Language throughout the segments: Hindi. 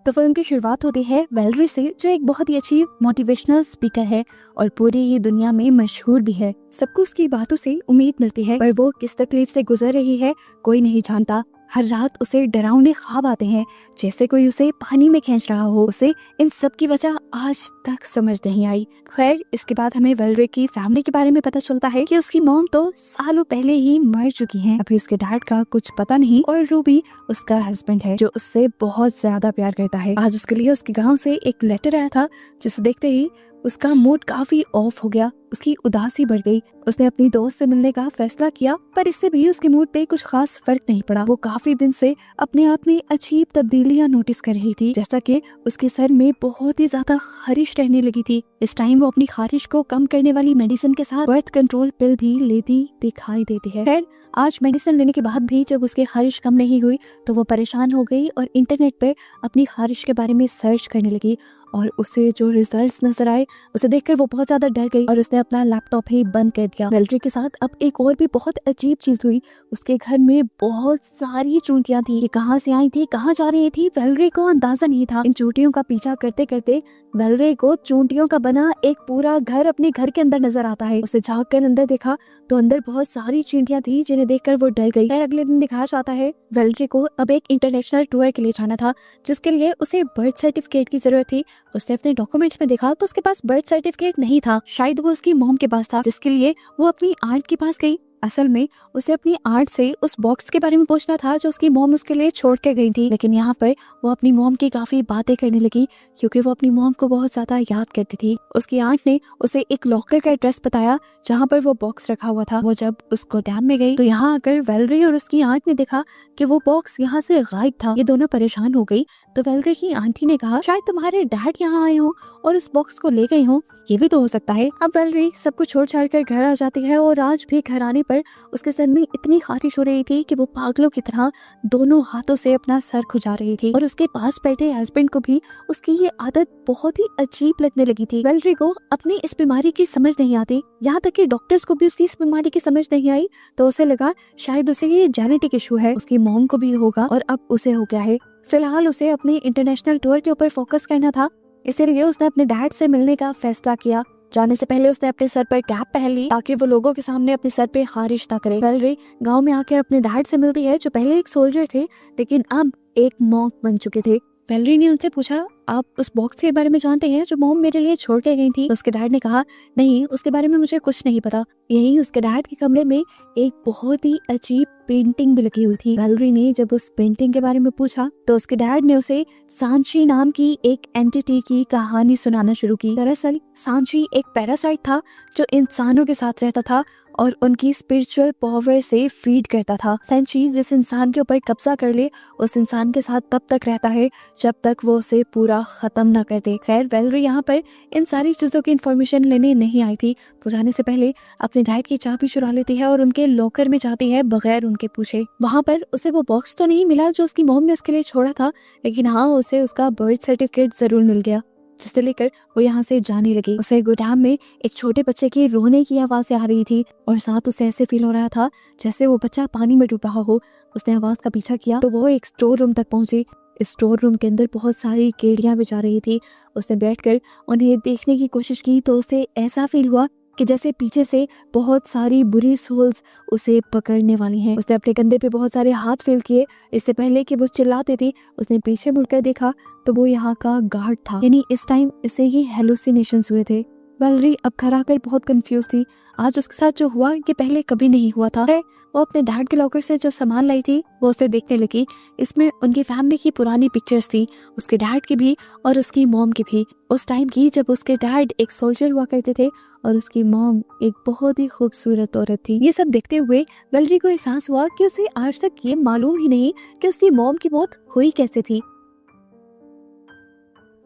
तो फिल्म की शुरुआत होती है वैलेरी से, जो एक बहुत ही अच्छी मोटिवेशनल स्पीकर है और पूरी ही दुनिया में मशहूर भी है। सबको उसकी बातों से उम्मीद मिलती है, पर वो किस तकलीफ से गुजर रही है कोई नहीं जानता। हर रात उसे डरावने ख्वाब आते हैं, जैसे कोई उसे पानी में खींच रहा हो। उसे इन सब की वजह आज तक समझ नहीं आई। खैर, इसके बाद हमें वैलेरी की फैमिली के बारे में पता चलता है कि उसकी मॉम तो सालों पहले ही मर चुकी हैं। अभी उसके डैड का कुछ पता नहीं और रूबी उसका हस्बैंड है, जो उससे बहुत ज्यादा प्यार करता है। आज उसके लिए उसके गाँव से एक लेटर आया था, जिसे देखते ही उसका मूड काफी ऑफ हो गया, उसकी उदासी बढ़ गई। उसने अपनी दोस्त से मिलने का फैसला किया, पर इससे भी उसके मूड पे कुछ खास फर्क नहीं पड़ा। वो काफी दिन से अपने आप में अजीब तब्दीलियां नोटिस कर रही थी, जैसा कि उसके सर में बहुत ही ज्यादा खारिश रहने लगी थी। इस टाइम वो अपनी खारिश को कम करने वाली मेडिसिन के साथ बर्थ कंट्रोल पिल भी लेती दिखाई देती है। खैर, आज मेडिसिन लेने के बाद भी जब उसकी खारिश कम नहीं हुई तो वो परेशान हो गई और इंटरनेट पर अपनी खारिश के बारे में सर्च करने लगी और उसे जो रिजल्ट्स नजर आए उसे देखकर वो बहुत ज्यादा डर गई और उसने अपना लैपटॉप ही बंद कर दिया। वैलेरी के साथ अब एक और भी बहुत अजीब चीज हुई। उसके घर में बहुत सारी चूंटियां थी। ये कहाँ से आई थी, कहाँ जा रही थी, वैलेरी को अंदाजा नहीं था। इन चूंटियों का पीछा करते करते वैलेरी को चूंटियों का बना एक पूरा घर अपने घर के अंदर नजर आता है। उसे झाँक कर अंदर देखा तो अंदर बहुत सारी चींटियां थी, जिन्हें देखकर वो डर गई। अगले दिन दिखाया जाता है वैलेरी को अब एक इंटरनेशनल टूर के लिए जाना था, जिसके लिए उसे बर्थ सर्टिफिकेट की जरूरत थी। उसने अपने डॉक्यूमेंट्स में देखा तो उसके पास बर्थ सर्टिफिकेट नहीं था, शायद वो उसकी मॉम के पास था, जिसके लिए वो अपनी आंट के पास गई। असल में उसे अपनी आंट से उस बॉक्स के बारे में पूछना था जो उसकी मॉम उसके लिए छोड़ के गई थी, लेकिन यहाँ पर वो अपनी मॉम की काफी बातें करने लगी, क्योंकि वो अपनी मॉम को बहुत ज्यादा याद करती थी। उसकी आंट ने उसे एक लॉकर का एड्रेस बताया जहाँ पर वो बॉक्स रखा हुआ था। वो जब उस गोदाम में गई तो यहाँ आकर वैलेरी और उसकी आंट ने देखा कि वो बॉक्स यहाँ से गायब था। ये दोनों परेशान हो गई तो वैलेरी की आंटी ने कहा, शायद तुम्हारे डैड यहाँ आए हो और उस बॉक्स को ले गए हो, ये भी तो हो सकता है। अब वैलेरी सब कुछ छोड़ छाड़ कर घर आ जाती है और आज भी घर आने पर उसके सर में इतनी खारिश हो रही थी कि वो पागलों की तरह दोनों हाथों से अपना सर खुजा रही थी और उसके पास बैठे हस्बैंड को भी उसकी ये आदत बहुत ही अजीब लगने लगी थी। वैलेरी को अपनी इस बीमारी की समझ नहीं आती, यहाँ तक कि डॉक्टर्स को भी उसकी इस बीमारी की समझ नहीं आई, तो उसे लगा शायद उसे ये जेनेटिक इशू है, उसकी मॉम को भी होगा और अब उसे हो गया है। फिलहाल उसे अपने इंटरनेशनल टूर के ऊपर फोकस करना था, इसीलिए उसने अपने डैड से मिलने का फैसला किया। जाने से पहले उसने अपने सर पर कैप पहन ली ताकि वो लोगों के सामने अपने सर पे खारिश ना करे। वैलेरी गांव में आकर अपने डैड से मिलती है, जो पहले एक सोल्जर थे लेकिन अब एक मॉन्क बन चुके थे। वैलेरी ने उनसे पूछा, आप उस बॉक्स के बारे में जानते हैं जो मॉम मेरे लिए छोड़ के गई थी? उसके डैड ने कहा, नहीं, उसके बारे में मुझे कुछ नहीं पता। यहीं उसके डैड के कमरे में एक बहुत ही अजीब पेंटिंग भी लगी हुई थी। वैलेरी ने जब उस पेंटिंग के बारे में पूछा तो उसके डैड ने उसे सांची नाम की एक एंटिटी की कहानी सुनाना शुरू की। दरअसल सांची एक पैरासाइट था जो इंसानों के साथ रहता था और उनकी स्पिरिचुअल पावर से फीड करता था। सांची जिस इंसान के ऊपर कब्जा कर ले उस इंसान के साथ तब तक रहता है जब तक वो उसे पूरा खत्म ना कर दे। खैर, वैलेरी यहाँ पर इन सारी चीजों की इन्फॉर्मेशन लेने नहीं आई थी। वो जाने से पहले अपने डैड की चाबी चुरा लेती है और उनके लॉकर में जाती है बगैर उनके पूछे। वहाँ पर उसे वो बॉक्स तो नहीं मिला जो उसकी मॉम ने उसके लिए छोड़ा था, लेकिन हाँ, उसे उसका बर्थ सर्टिफिकेट जरूर मिल गया, जिसे लेकर वो यहाँ से जाने लगी। उसे गोदाम में एक छोटे बच्चे की रोने की आवाज़ आ रही थी और साथ उसे ऐसे फील हो रहा था जैसे वो बच्चा पानी में डूब रहा हो। उसने आवाज़ का पीछा किया तो वो एक स्टोर रूम तक पहुंची। इस स्टोर रूम के अंदर बहुत सारी केड़ियाँ बिछा रही थी। उसने बैठकर उन्हें देखने की कोशिश की तो उसे ऐसा फील हुआ कि जैसे पीछे से बहुत सारी बुरी सोल्स उसे पकड़ने वाली हैं। उसने अपने कंधे पे बहुत सारे हाथ फील किए। इससे पहले कि वो चिल्लाती थी उसने पीछे मुड़कर देखा तो वो यहाँ का गार्ड था, यानी इस टाइम इसे ही हेलुसिनेशंस हुए थे। वैलेरी अब घर आकर बहुत कंफ्यूज थी। आज उसके साथ जो हुआ ये पहले कभी नहीं हुआ था। वो अपने डैड के लॉकर से जो सामान लाई थी वो उसे देखने लगी। इसमें उनकी फैमिली की पुरानी पिक्चर्स थी, उसके डैड की भी और उसकी मॉम की भी, उस टाइम की जब उसके डैड एक सोल्जर हुआ करते थे और उसकी मॉम एक बहुत ही खूबसूरत औरत थी। ये सब देखते हुए वैलेरी को एहसास हुआ कि उसे आज तक ये मालूम ही नहीं कि उसकी मॉम की मौत हुई कैसे थी।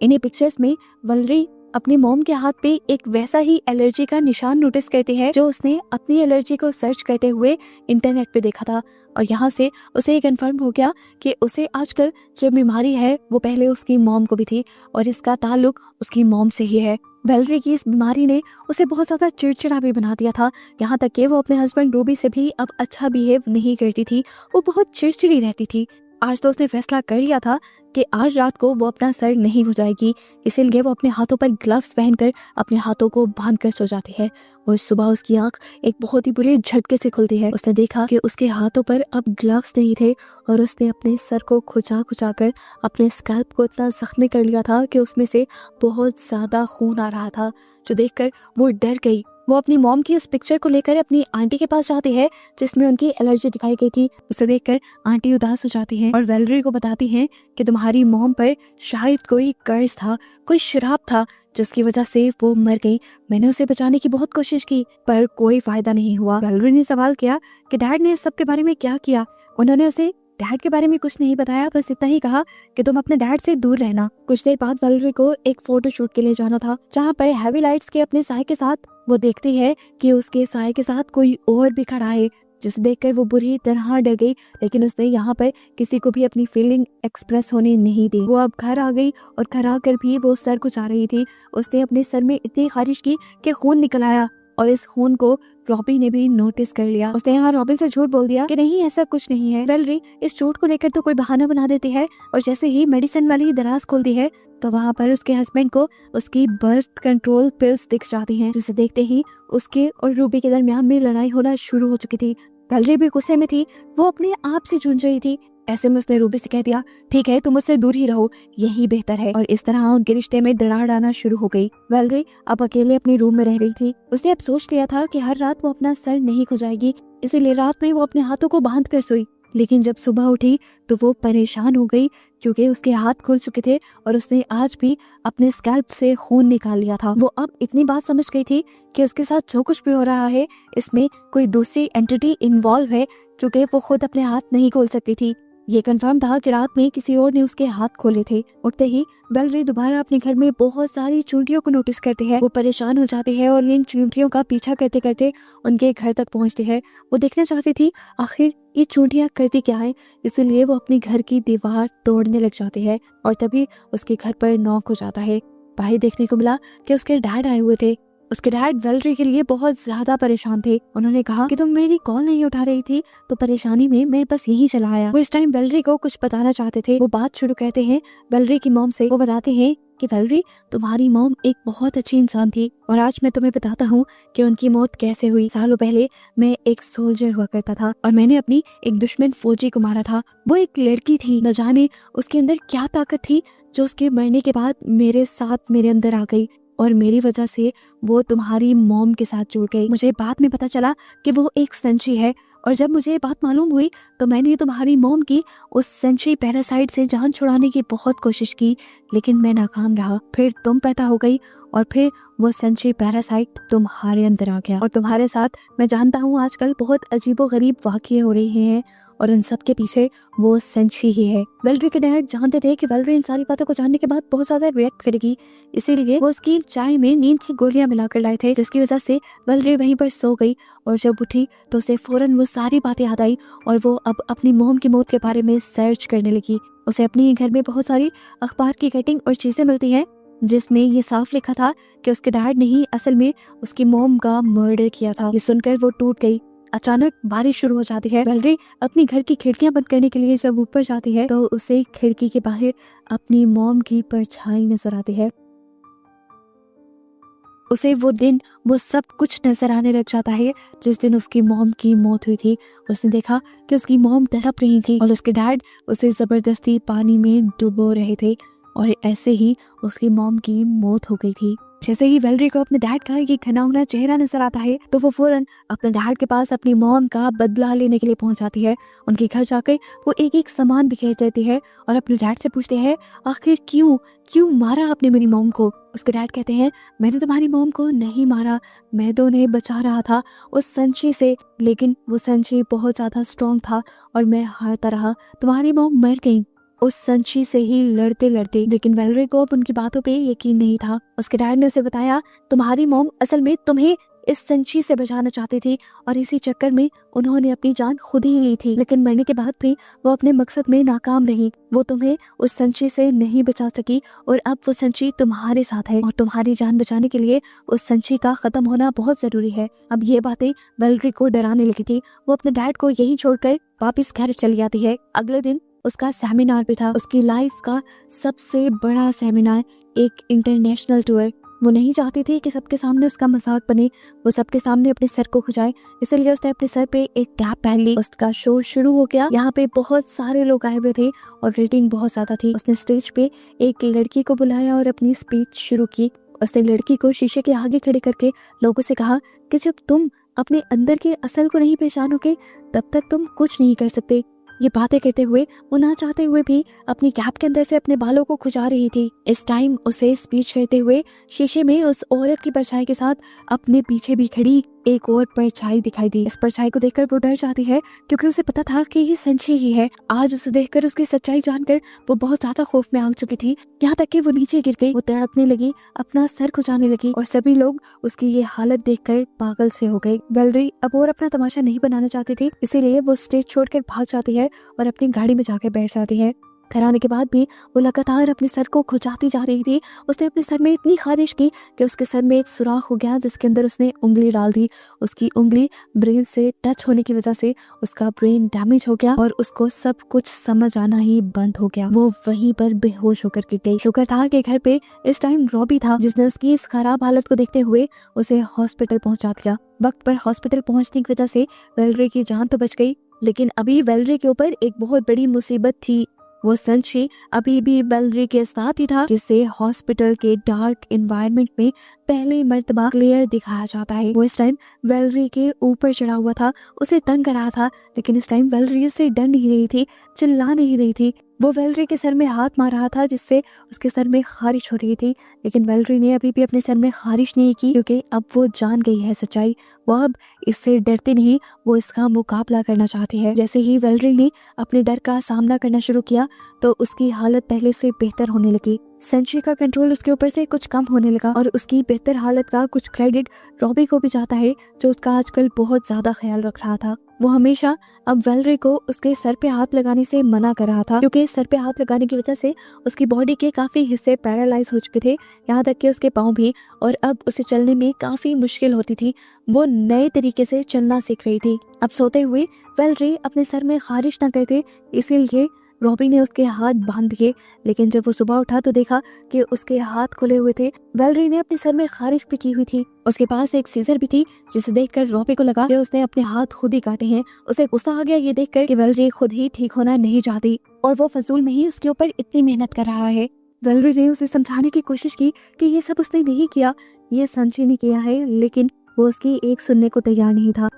इन्हीं पिक्चर्स में वैलेरी अपनी मॉम के हाथ पे एक वैसा ही एलर्जी का निशान नोटिस करती है जो उसने अपनी एलर्जी को सर्च करते हुए इंटरनेट पे देखा था। और यहाँ से उसे ये कंफर्म हो गया कि उसे आजकल जो बीमारी है वो पहले उसकी मॉम को भी थी और इसका ताल्लुक उसकी मॉम से ही है। वैलेरी की इस बीमारी ने उसे बहुत ज़्यादा चिड़चिड़ा भी बना दिया था, यहाँ तक कि वो अपने हस्बैंड रूबी से भी अब अच्छा बिहेव नहीं करती थी। वो बहुत चिड़चिड़ी रहती थी। आज तो उसने फैसला कर लिया था कि आज रात को वो अपना सर नहीं भुजाएगी, इसीलिए वो अपने हाथों पर ग्लव्स पहनकर अपने हाथों को बांध कर सो जाती है। और सुबह उसकी आंख एक बहुत ही बुरे झटके से खुलती है। उसने देखा कि उसके हाथों पर अब ग्लव्स नहीं थे और उसने अपने सर को खुजा खुजा कर अपने स्कैल्प को इतना जख्मी कर लिया था कि उसमें से बहुत ज्यादा खून आ रहा था, जो देखकर वो डर गई। वो अपनी मॉम की इस पिक्चर को लेकर अपनी आंटी के पास जाती है जिसमें उनकी एलर्जी दिखाई गई थी। उसे देखकर आंटी उदास हो जाती है और वेलेरी को बताती है कि तुम्हारी मॉम पर शायद कोई कर्ज था, कोई श्राप था जिसकी वजह से वो मर गई। मैंने उसे बचाने की बहुत कोशिश की पर कोई फायदा नहीं हुआ। वेलेरी ने सवाल किया कि डैड ने इस सब के बारे में क्या किया। उन्होंने उसे डैड के बारे में कुछ नहीं बताया, बस इतना ही कहा कि तुम अपने डैड से दूर रहना। कुछ देर बाद वेलेरी को एक फोटो शूट के लिए जाना था जहाँ पर हैवी लाइट्स के अपने साय के साथ वो देखती है कि उसके साय के साथ कोई और भी खड़ा है, जिसे देखकर वो बुरी तरह डर गई। लेकिन उसने यहाँ पर किसी को भी अपनी फीलिंग एक्सप्रेस होने नहीं दी। वो अब घर आ गई और घर आकर भी वो सर कुचा रही थी। उसने अपने सर में इतनी खारिश की कि खून निकल आया और इस खून को रॉबी ने भी नोटिस कर लिया। उसने यहाँ रॉबिन से झूठ बोल दिया कि नहीं ऐसा कुछ नहीं है। वेलेरी इस चोट को लेकर तो कोई बहाना बना देती है और जैसे ही मेडिसिन वाली दराज खोलती है तो वहाँ पर उसके हस्बैंड को उसकी बर्थ कंट्रोल पिल्स दिख जाती हैं, जिसे देखते ही उसके और रूबी के दरमियान में लड़ाई होना शुरू हो चुकी थी। वेलेरी भी गुस्से में थी, वो अपने आप से जूझ रही थी। ऐसे में उसने रूबी से कह दिया, ठीक है तुम मुझसे दूर ही रहो, यही बेहतर है। और इस तरह उनके रिश्ते में दरार आना शुरू हो गई। वेलेरी अब अकेले अपने रूम में रह रही थी। उसने अब सोच लिया था कि हर रात वो अपना सर नहीं खुजाएगी, इसीलिए रात में वो अपने हाथों को बांध कर सोई। लेकिन जब सुबह उठी तो वो परेशान हो गई क्योंकि उसके हाथ खुल चुके थे और उसने आज भी अपने स्कैल्प से खून निकाल लिया था। वो अब इतनी बात समझ गई थी कि उसके साथ जो कुछ भी हो रहा है इसमें कोई दूसरी एंटिटी इन्वॉल्व है, क्योंकि वो खुद अपने हाथ नहीं खोल सकती थी। ये कंफर्म था कि रात में किसी और ने उसके हाथ खोले थे। उठते ही वेलेरी दोबारा अपने घर में बहुत सारी चूंटियों को नोटिस करती है। वो परेशान हो जाती है और इन चूंटियों का पीछा करते करते उनके घर तक पहुंचती है। वो देखना चाहती थी आखिर ये चूंटियां करती क्या है, इसीलिए वो अपनी घर की दीवार तोड़ने लग जाती है और तभी उसके घर पर नॉक हो जाता है। बाहर देखने को मिला कि उसके डैड आए हुए थे। उसके डैड वेलेरी के लिए बहुत ज्यादा परेशान थे। उन्होंने कहा कि तुम मेरी कॉल नहीं उठा रही थी तो परेशानी में मैं बस यही चला आया। वो इस टाइम वेलेरी को कुछ बताना चाहते थे। वो बात शुरू करते हैं वेलेरी की मॉम से। वो बताते हैं कि वेलेरी तुम्हारी मॉम एक बहुत अच्छी इंसान थी और आज मैं तुम्हें बताता हूँ कि उनकी मौत कैसे हुई। सालों पहले मैं एक सोल्जर हुआ करता था और मैंने अपनी एक दुश्मन फौजी को मारा था। वो एक लड़की थी, न जाने उसके अंदर क्या ताकत थी जो उसके मरने के बाद मेरे साथ मेरे अंदर आ गई और मेरी वजह से वो तुम्हारी मॉम के साथ जुड़ गई। मुझे बाद में पता चला कि वो एक सेंची है और जब मुझे ये बात मालूम हुई तो मैंने तुम्हारी मॉम की उस सेंची पैरासाइट से जान छुड़ाने की बहुत कोशिश की, लेकिन मैं नाकाम रहा। फिर तुम पैदा हो गई और फिर वो सेंची पैरासाइट तुम्हारे अंदर आ गया और तुम्हारे साथ मैं जानता हूँ आजकल बहुत अजीबोगरीब वाक़ये हो रहे हैं और इन सब के पीछे वो सेंची ही है। वेलेरी के डैड जानते थे कि वेलेरी इन सारी बातों को जानने के बाद बहुत ज्यादा रिएक्ट करेगी, इसीलिए वो उसकी चाय में नींद की गोलियां मिलाकर लाए थे, जिसकी वजह से वेलेरी वहीं पर सो गई। और जब उठी तो उसे फौरन वो सारी बातें याद आई और वो अब अपनी मॉम की मौत के बारे में सर्च करने लगी। उसे अपने घर में बहुत सारी अखबार की कटिंग और चीजें मिलती हैं जिसमें ये साफ लिखा था कि उसके डैड ने ही असल में उसकी मॉम का मर्डर किया था। ये सुनकर वो टूट गई। अचानक बारिश शुरू हो जाती है। वेलेरी अपनी घर की खिड़कियां बंद करने के लिए जब ऊपर जाती है तो उसे खिड़की के बाहर अपनी मॉम की परछाई नजर आती है। उसे वो दिन वो सब कुछ नजर आने लग जाता है जिस दिन उसकी मॉम की मौत हुई थी। उसने देखा कि उसकी मॉम तड़प रही थी और उसके डैड उसे जबरदस्ती पानी में डुबो रहे थे और ऐसे ही उसकी मॉम की मौत हो गई थी। जैसे ही वेलेरी को अपने डैड का ये घिनौना चेहरा नजर आता है तो वो फौरन अपने डैड के पास अपनी मॉम का बदला लेने के लिए पहुंच जाती है। उनके घर जाकर वो एक एक सामान बिखेर देती है और अपने डैड से पूछते हैं आखिर क्यों मारा आपने मेरी मॉम को। उसके डैड कहते हैं मैंने तुम्हारी मॉम को नहीं मारा, मैं तो उन्हें बचा रहा था उस संची से, लेकिन वो संची बहुत ज्यादा स्ट्रॉन्ग था और मैं हारता रहा, तुम्हारी मॉम मर गई उस संची से ही लड़ते लड़ते। लेकिन वेलेरी को अब उनकी बातों पे यकीन नहीं था। उसके डैड ने उसे बताया तुम्हारी मॉम असल में तुम्हें इस संची से बचाना चाहती थी और इसी चक्कर में उन्होंने अपनी जान खुद ही ली थी, लेकिन मरने के बाद भी वो अपने मकसद में नाकाम रही। वो तुम्हें उस संची से नहीं बचा सकी और अब वो संची तुम्हारे साथ है और तुम्हारी जान बचाने के लिए उस संची का खत्म होना बहुत जरूरी है। अब ये बातें वेलेरी को डराने लगी थी। वो अपने डैड को यही छोड़कर वापिस घर चली जाती है। अगले दिन उसका सेमिनार भी था, उसकी लाइफ का सबसे बड़ा सेमिनार, एक इंटरनेशनल टूर। वो नहीं चाहती थी कि सबके सामने उसका मजाक बने, वो सबके सामने अपने सर को खुजाए, इसलिए उसने अपने सर पे एक कैप पहन ली। उसका शो शुरू हो गया। यहाँ पे बहुत सारे लोग आए हुए थे और रेटिंग बहुत ज्यादा थी। उसने स्टेज पे एक लड़की को बुलाया और अपनी स्पीच शुरू की। उसने लड़की को शीशे के आगे खड़े करके लोगों से कहा कि जब तुम अपने अंदर के असल को नहीं पहचानोगे तब तक तुम कुछ नहीं कर सकते। ये बातें करते हुए वो ना चाहते हुए भी अपनी कैप के अंदर से अपने बालों को खुजा रही थी। इस टाइम उसे स्पीच करते हुए शीशे में उस औरत की परछाई के साथ अपने पीछे भी खड़ी एक और परछाई दिखाई दी। इस परछाई को देखकर वो डर जाती है क्योंकि उसे पता था कि ये संची ही है। आज उसे देखकर, उसकी सच्चाई जानकर वो बहुत ज्यादा खौफ में आ चुकी थी, यहाँ तक कि वो नीचे गिर गई। वो तड़पने लगी, अपना सर खुजाने लगी और सभी लोग उसकी ये हालत देखकर पागल से हो गए। वेलेरी अब और अपना तमाशा नहीं बनाना चाहती थी, इसीलिए वो स्टेज छोड़कर भाग जाती है और अपनी गाड़ी में जाकर बैठ जाती है। घर आने के बाद भी वो लगातार अपने सर को खुजाती जा रही थी। उसने अपने सर में इतनी खारिश की कि उसके सर में एक सुराख हो गया जिसके अंदर उसने उंगली डाल दी। उसकी उंगली ब्रेन से टच होने की वजह से उसका ब्रेन डैमेज हो गया और उसको सब कुछ समझ आना ही बंद हो गया। वो वहीं पर बेहोश होकर गिर गई। शुक्र था कि घर पे इस टाइम रॉबी था, जिसने उसकी इस खराब हालत को देखते हुए उसे हॉस्पिटल पहुंचा दिया। वक्त पर हॉस्पिटल पहुंचने की वजह से वेलेरी की जान तो बच गई, लेकिन अभी वेलेरी के ऊपर एक बहुत बड़ी मुसीबत थी। वो संची अभी भी वेलेरी के साथ ही था, जिसे हॉस्पिटल के डार्क एनवायरनमेंट में पहली मर्तबा क्लियर दिखाया जाता है। वो इस टाइम वेलेरी के ऊपर चढ़ा हुआ था, उसे तंग कर रहा था, लेकिन इस टाइम वेलेरी उसे डर नहीं रही थी, चिल्ला नहीं रही थी। वो वेलेरी के सर में हाथ मार रहा था जिससे उसके सर में खारिश हो रही थी, लेकिन वेलेरी ने अभी भी अपने सर में खारिश नहीं की क्योंकि अब वो जान गई है सच्चाई। वो अब इससे डरती नहीं, वो इसका मुकाबला करना चाहती है। जैसे ही वेलेरी ने अपने डर का सामना करना शुरू किया तो उसकी हालत पहले से बेहतर होने लगी। संची का कंट्रोल उसके ऊपर से कुछ कम होने लगा और उसकी बेहतर हालत का कुछ क्रेडिट रॉबी को भी जाता है, जो उसका आजकल बहुत ज्यादा ख्याल रख रहा था। वो हमेशा अब वेलेरी को उसके सर पे हाथ लगाने से मना कर रहा था क्योंकि सर पे हाथ लगाने की वजह से उसकी बॉडी के काफी हिस्से पैरालाइज हो चुके थे, यहाँ तक कि उसके पाँव भी, और अब उसे चलने में काफी मुश्किल होती थी। वो नए तरीके से चलना सीख रही थी। अब सोते हुए वेलेरी अपने सर में खारिश न करते, इसीलिए रॉबी ने उसके हाथ बांध दिए, लेकिन जब वो सुबह उठा तो देखा कि उसके हाथ खुले हुए थे। वेलेरी ने अपने सर में खारिश भी की हुई थी। उसके पास एक सीजर भी थी, जिसे देखकर रॉबी को लगा कि उसने अपने हाथ खुद ही काटे हैं। उसे गुस्सा आ गया ये देखकर कि वेलेरी खुद ही ठीक होना नहीं चाहती और वो फजूल में ही उसके ऊपर इतनी मेहनत कर रहा है। वेलेरी ने उसे समझाने की कोशिश की कि ये सब उसने नहीं किया, ये संची ने किया है, लेकिन वो उसकी एक सुनने को तैयार नहीं था।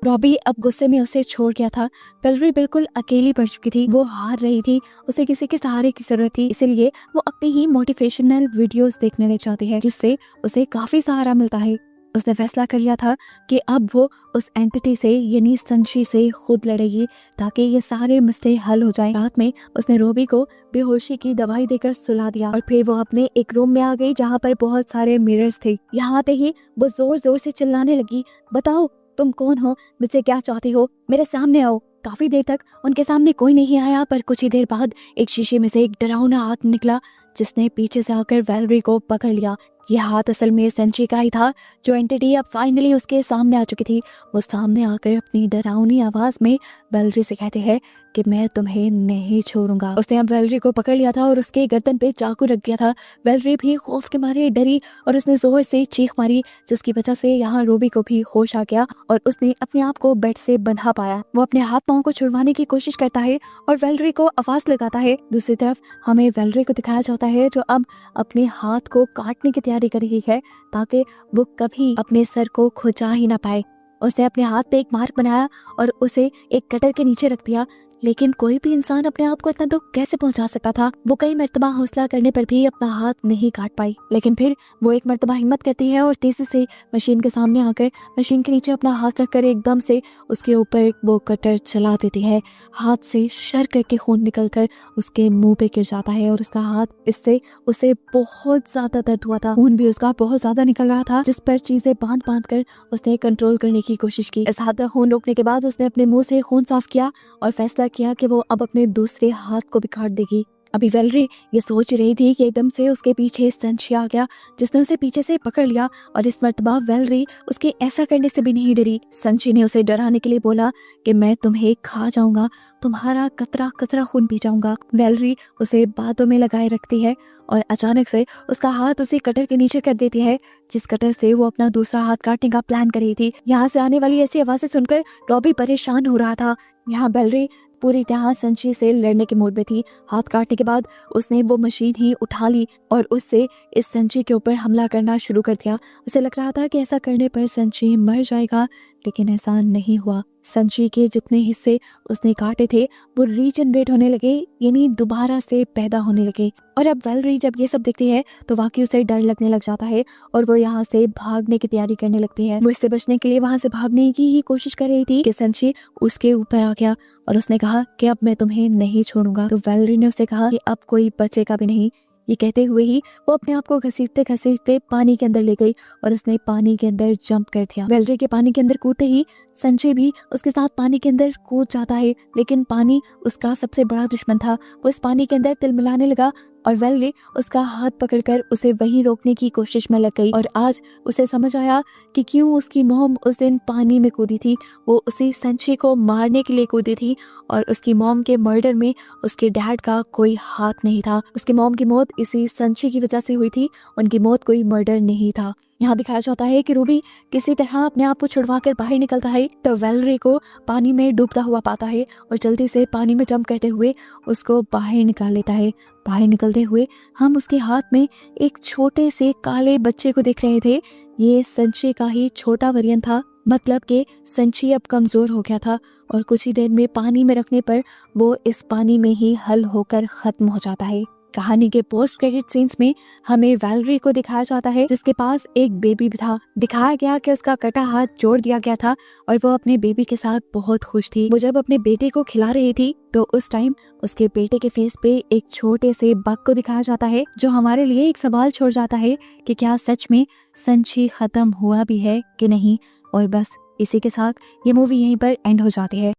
रॉबी अब गुस्से में उसे छोड़ गया था। वेलेरी बिल्कुल अकेली पड़ चुकी थी, वो हार रही थी, उसे किसी के सहारे की जरूरत थी, इसीलिए वो अपनी ही मोटिवेशनल वीडियोस देखने लग जाती है, जिससे उसे काफी सहारा मिलता है। उसने फैसला कर लिया था कि अब वो उस एंटिटी से यानी संची से खुद लड़ेगी ताकि ये सारे मसले हल हो जाएं। रात में उसने रॉबी को बेहोशी की दवाई देकर सुला दिया और फिर वो अपने एक रूम में आ गई जहाँ पर बहुत सारे मिरर्स थे। यहाँ आते ही वो जोर जोर से चिल्लाने लगी, बताओ तुम कौन हो, मुझसे क्या चाहती हो, मेरे सामने आओ। काफी देर तक उनके सामने कोई नहीं आया, पर कुछ ही देर बाद एक शीशे में से एक डरावना हाथ निकला जिसने पीछे से आकर वेलेरी को पकड़ लिया। यह हाथ असल में संची का ही था, जो एंटिटी अब फाइनली उसके सामने आ चुकी थी। वो सामने आकर अपनी डरावनी आवाज में वेलेरी से कहते हैं कि मैं तुम्हें नहीं छोड़ूंगा। उसने अब वेलेरी को पकड़ लिया था और उसके गर्दन पे चाकू रख दिया था। वेलेरी भी खौफ के मारे डरी और उसने जोर से चीख मारी, जिसकी वजह से यहाँ रॉबी को भी होश आ गया और उसने अपने आप को बेड से बंधा पाया। वो अपने हाथ पाँव को छुड़वाने की कोशिश करता है और वेलेरी को आवाज लगाता है। दूसरी तरफ हमें वेलेरी को दिखाया जाता है जो अब अपने हाथ को काटने की तैयारी कर रही है ताकि वो कभी अपने सर को खुजा ही ना पाए। उसने अपने हाथ पे एक मार्क बनाया और उसे एक कटर के नीचे रख दिया, लेकिन कोई भी इंसान अपने आप को इतना दुख कैसे पहुंचा सकता था। वो कई मर्तबा हौसला करने पर भी अपना हाथ नहीं काट पाई, लेकिन फिर वो एक मर्तबा हिम्मत करती है और तेजी से मशीन के सामने आकर मशीन के नीचे अपना हाथ रखकर एकदम से उसके ऊपर वो कटर चला देती है। हाथ से शर करके खून निकलकर उसके मुंह पे गिर जाता है और उसका हाथ, इससे उसे बहुत ज्यादा दर्द हुआ था। खून भी उसका बहुत ज्यादा निकल रहा था, जिस पर चीजें बांध बांध कर उसने कंट्रोल करने की कोशिश की। इस हाथ का खून रोकने के बाद उसने अपने मुंह से खून साफ किया और फैसला किया कि वो अब अपने दूसरे हाथ को भी काट देगी। अभी वेलरी ये सोच रही थी कि एकदम से उसके पीछे संची आ गया, जिसने उसे पीछे से पकड़ लिया। और इस मर्तबा वेलरी उसके ऐसा करने से भी नहीं डरी। संची ने उसे डराने के लिए बोला कि मैं तुम्हें खा जाऊंगा, तुम्हारा कतरा कतरा खून पी जाऊंगा। वेलरी उसे बातों में लगाए रखती है और अचानक से उसका हाथ उसी कटर के नीचे कर देती है, जिस कटर से वो अपना दूसरा हाथ काटने का प्लान कर रही थी। यहाँ से आने वाली ऐसी आवाजें सुनकर रॉबी परेशान हो रहा था। यहाँ वेलरी पूरी तरह संची से लड़ने के मूड में थी। हाथ काटने के बाद उसने वो मशीन ही उठा ली और उससे इस संची के ऊपर हमला करना शुरू कर दिया। उसे लग रहा था कि ऐसा करने पर संची मर जाएगा, लेकिन ऐसा नहीं हुआ। संची के जितने हिस्से उसने काटे थे वो रीजनरेट होने लगे, यानी दोबारा से पैदा होने लगे। और अब वेलरी जब ये सब देखती है तो वाकई उसे डर लगने लग जाता है और वो यहाँ से भागने की तैयारी करने लगती है। वो इससे बचने के लिए वहां से भागने की ही कोशिश कर रही थी कि संची उसके ऊपर आ गया और उसने कहा कि अब मैं तुम्हें नहीं छोड़ूंगा। तो वेलरी ने उसे कहा कि अब कोई बचेगा भी नहीं। ये कहते हुए ही वो अपने आप को घसीटते घसीटते पानी के अंदर ले गई और उसने पानी के अंदर जंप कर दिया। वेलरी के पानी के अंदर कूदते ही संजय भी उसके साथ पानी के अंदर कूद जाता है, लेकिन पानी उसका सबसे बड़ा दुश्मन था। वो इस पानी के अंदर तिलमिलाने लगा और वेलरी उसका हाथ पकड़कर उसे वहीं रोकने की कोशिश में लग गई। और आज उसे समझ आया कि क्यों उसकी मॉम उस दिन पानी में कूदी थी। वो उसी संची को मारने के लिए कूदी थी और उसकी मॉम के मर्डर में उसके डैड का कोई हाथ नहीं था। उसकी मॉम की मौत इसी संची की वजह से हुई थी, उनकी मौत कोई मर्डर नहीं था। यहाँ दिखाया जाता है कि रूबी किसी तरह अपने आप को छुड़वा कर बाहर निकलता है तो वेलरी को पानी में डूबता हुआ पाता है और जल्दी से पानी में जंप करते हुए उसको बाहर निकाल लेता है। बाहर निकलते हुए हम उसके हाथ में एक छोटे से काले बच्चे को देख रहे थे। ये संची का ही छोटा वेरिएंट था, मतलब कि संची अब कमजोर हो गया था और कुछ ही देर में पानी में रखने पर वो इस पानी में ही हल होकर खत्म हो जाता है। कहानी के पोस्ट क्रेडिट सीन्स में हमें वेलरी को दिखाया जाता है जिसके पास एक बेबी भी था। दिखाया गया कि उसका कटा हाथ जोड़ दिया गया था और वो अपने बेबी के साथ बहुत खुश थी। वो जब अपने बेटे को खिला रही थी तो उस टाइम उसके बेटे के फेस पे एक छोटे से बग को दिखाया जाता है, जो हमारे लिए एक सवाल छोड़ जाता है कि क्या सच में संची खत्म हुआ भी है कि नहीं। और बस इसी के साथ ये मूवी यहीं पर एंड हो जाती है।